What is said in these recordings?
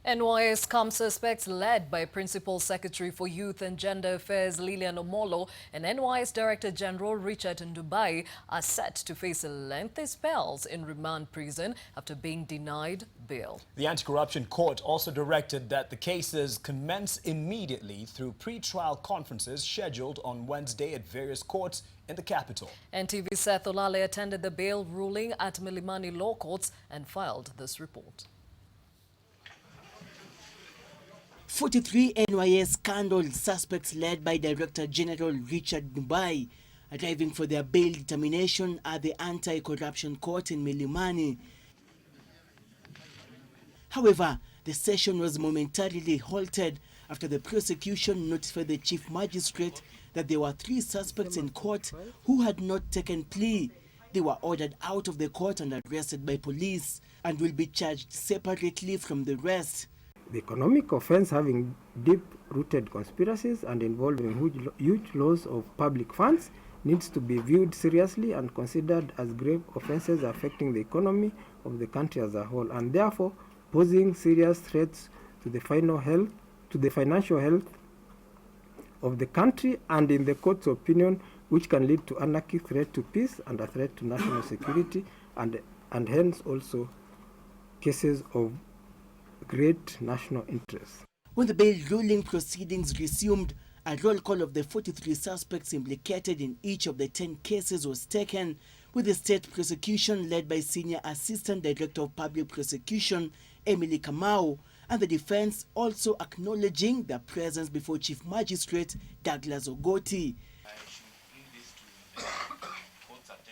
NYS Scam Suspects, led by Principal Secretary for Youth and Gender Affairs Lillian Omollo and NYS Director General Richard Ndubai, are set to face lengthy spells in remand prison after being denied bail. The Anti-Corruption Court also directed that the cases commence immediately through pre-trial conferences scheduled on Wednesday at various courts in the capital. NTV's Seth Olale attended the bail ruling at Milimani Law Courts and filed this report. 43 NYS scandal suspects led by Director General Richard Ndubai arriving for their bail determination at the Anti-Corruption Court in Milimani. However, the session was momentarily halted after the prosecution notified the Chief Magistrate that there were 3 suspects in court who had not taken plea. They were ordered out of the court and arrested by police and will be charged separately from the rest. The economic offense having deep-rooted conspiracies and involving huge loss of public funds needs to be viewed seriously and considered as grave offenses affecting the economy of the country as a whole, and therefore posing serious threats to the financial health of the country and, in the court's opinion, which can lead to anarchy, threat to peace, and a threat to national security, and hence also cases of great national interest. When the bail ruling proceedings resumed, a roll call of the 43 suspects implicated in each of the 10 cases was taken, with the state prosecution led by Senior Assistant Director of Public Prosecution Emily Kamau, and the defense also acknowledging their presence before Chief Magistrate Douglas Ogoti.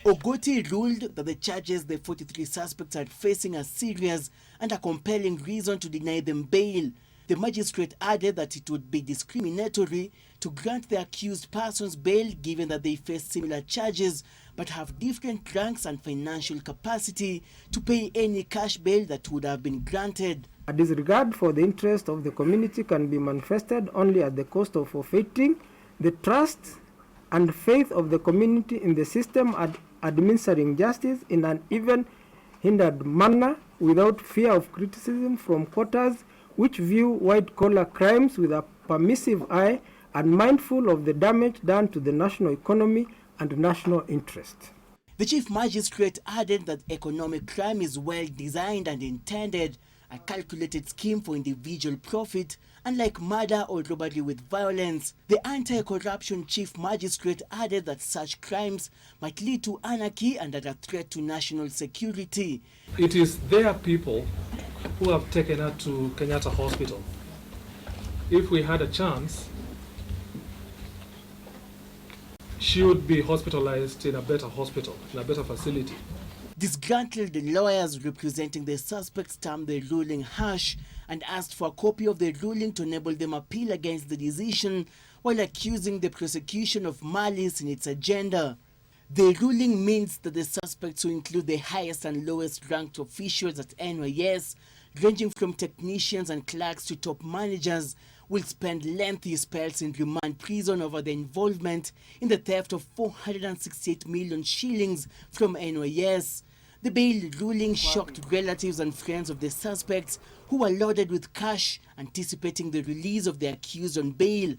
Ogoti ruled that the charges the 43 suspects are facing are serious and a compelling reason to deny them bail. The magistrate added that it would be discriminatory to grant the accused persons bail given that they face similar charges but have different ranks and financial capacity to pay any cash bail that would have been granted. A disregard for the interest of the community can be manifested only at the cost of forfeiting the trust and faith of the community in the system administering justice in an even-handed manner without fear of criticism from quarters which view white-collar crimes with a permissive eye and mindful of the damage done to the national economy and national interest. The Chief Magistrate added that economic crime is well designed and intended, a calculated scheme for individual profit, unlike murder or robbery with violence. The Anti-Corruption Chief Magistrate added that such crimes might lead to anarchy and are a threat to national security. It is their people who have taken her to Kenyatta Hospital. If we had a chance, she would be hospitalized in a better hospital, in a better facility. Disgruntled lawyers representing the suspects termed the ruling harsh and asked for a copy of the ruling to enable them appeal against the decision, while accusing the prosecution of malice in its agenda. The ruling means that the suspects, who include the highest and lowest ranked officials at NYS, ranging from technicians and clerks to top managers, will spend lengthy spells in remand prison over their involvement in the theft of 468 million shillings from NYS. The bail ruling shocked relatives and friends of the suspects who were loaded with cash, anticipating the release of the accused on bail.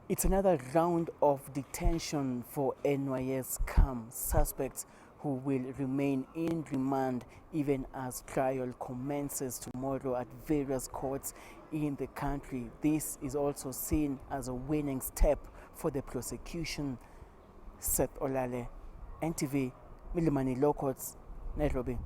It's another round of detention for NYS scam suspects who will remain in remand even as trial commences tomorrow at various courts in the country. This is also seen as a winning step for the prosecution. Seth Olale, NTV, Milimani Law Courts, Nairobi.